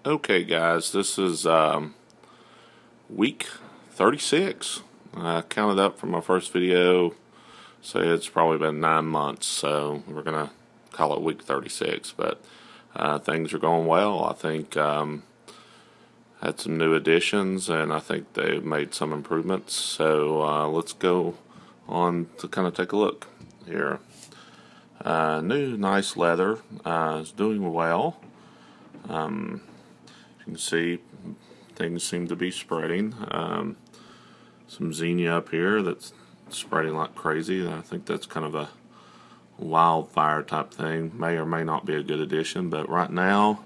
Okay guys, this is week 36. I counted up from my first video, so it's probably been 9 months, so we're going to call it week 36, but things are going well. I think had some new additions, and I think they've made some improvements, so let's go on to kind of take a look here. New nice leather is doing well. You can see things seem to be spreading. Some zinnia up here that's spreading like crazy. I think that's kind of a wildfire type thing. May or may not be a good addition, but right now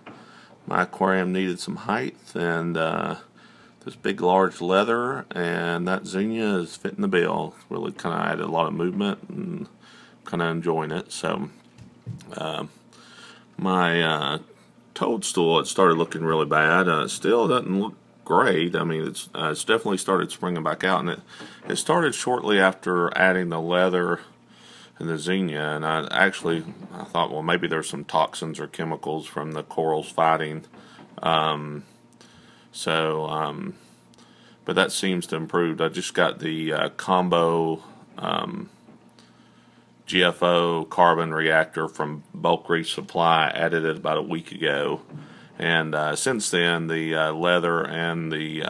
my aquarium needed some height, and this big large leather and that zinnia is fitting the bill. Really kind of added a lot of movement and kind of enjoying it. So my toadstool, it started looking really bad. Still doesn't look great. I mean, it's definitely started springing back out, and it started shortly after adding the leather and the zinnia. And I thought, well, maybe there's some toxins or chemicals from the corals fighting. But that seems to improve. I just got the combo GFO carbon reactor from Bulk Reef Supply, added it about a week ago, and since then the leather and the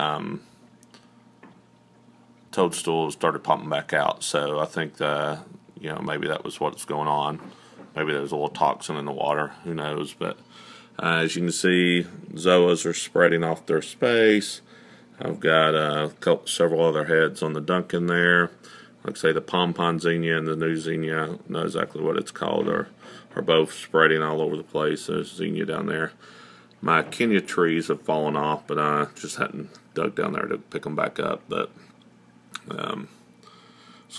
toadstool started popping back out. So I think maybe that was what's going on. Maybe there's a little toxin in the water, who knows. But as you can see, zoas are spreading off their space. I've got several other heads on the Duncan there. Like I say, the pompon zinnia and the new zinnia, I don't know exactly what it's called, are both spreading all over the place. There's zinnia down there. My Kenya trees have fallen off, but I just hadn't dug down there to pick them back up. But so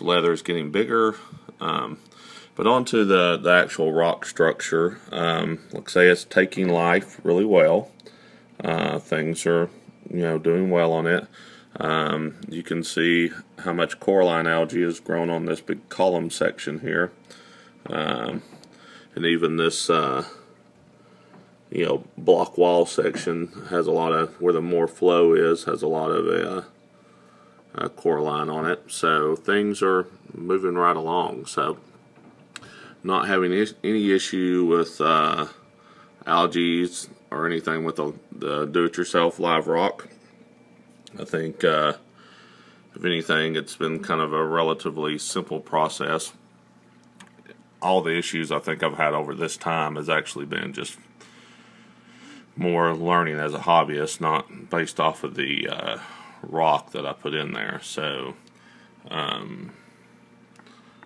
leather is getting bigger. But onto the actual rock structure. Like I say, it's taking life really well. Things are doing well on it. You can see how much coralline algae has grown on this big column section here, and even this block wall section has a lot of, where the more flow is, has a lot of coralline on it. So things are moving right along. So not having any issue with algae or anything with the do-it-yourself live rock. I think, if anything, it's been kind of a relatively simple process. All the issues I think I've had over this time has actually been just more learning as a hobbyist, not based off of the rock that I put in there. So,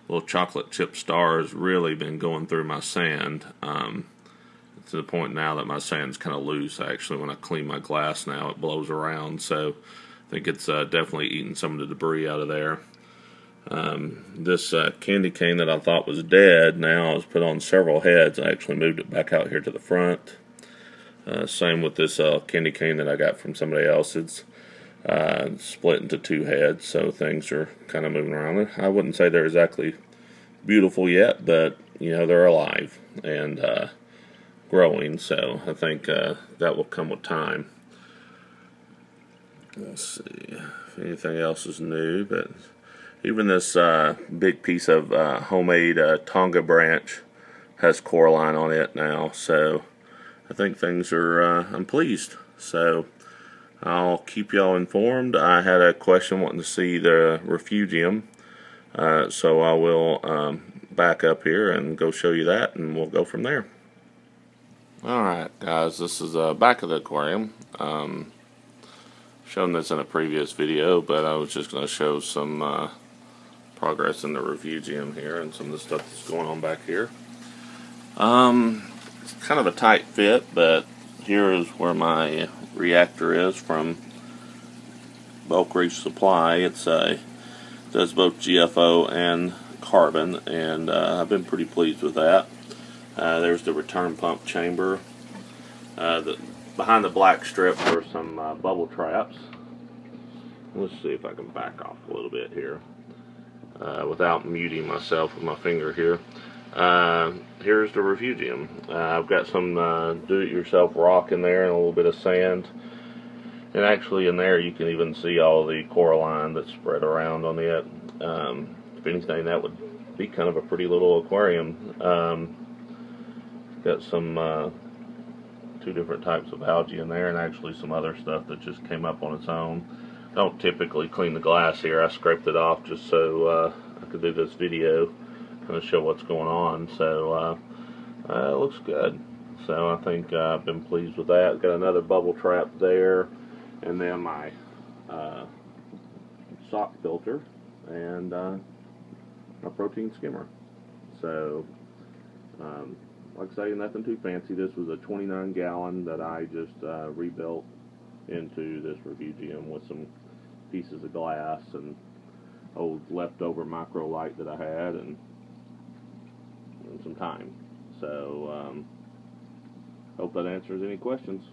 little chocolate chip star has really been going through my sand. To the point now that my sand's kind of loose. Actually, when I clean my glass now, it blows around, so I think it's definitely eating some of the debris out of there. This candy cane that I thought was dead now has put on several heads. I actually moved it back out here to the front. Same with this candy cane that I got from somebody else. It's split into 2 heads, so things are kind of moving around. I wouldn't say they're exactly beautiful yet, but they're alive and growing, so I think that will come with time. Let's see if anything else is new, but even this big piece of homemade Tonga branch has coralline on it now, so I think things are, I'm pleased. So I'll keep y'all informed. I had a question wanting to see the refugium, so I will back up here and go show you that, and we'll go from there. Alright guys, this is back of the aquarium. Shown this in a previous video, but I was just going to show some progress in the refugium here and some of the stuff that's going on back here. It's kind of a tight fit, but here is where my reactor is from Bulk Reef Supply. It's does both GFO and carbon, and I've been pretty pleased with that. There's the return pump chamber. Behind the black strip are some bubble traps. Let's see if I can back off a little bit here without muting myself with my finger here. Here's the refugium. I've got some do-it-yourself rock in there and a little bit of sand. And actually in there you can even see all the coralline that's spread around on it. If anything, that would be kind of a pretty little aquarium. Got some 2 different types of algae in there, and actually some other stuff that just came up on its own. Don't typically clean the glass here. I scraped it off just so I could do this video, kind of show what's going on. So it looks good. So I think I've been pleased with that. Got another bubble trap there, and then my sock filter, and my protein skimmer. So like I say, nothing too fancy. This was a 29-gallon that I just rebuilt into this refugium with some pieces of glass and old leftover microlight that I had, and some time. So hope that answers any questions.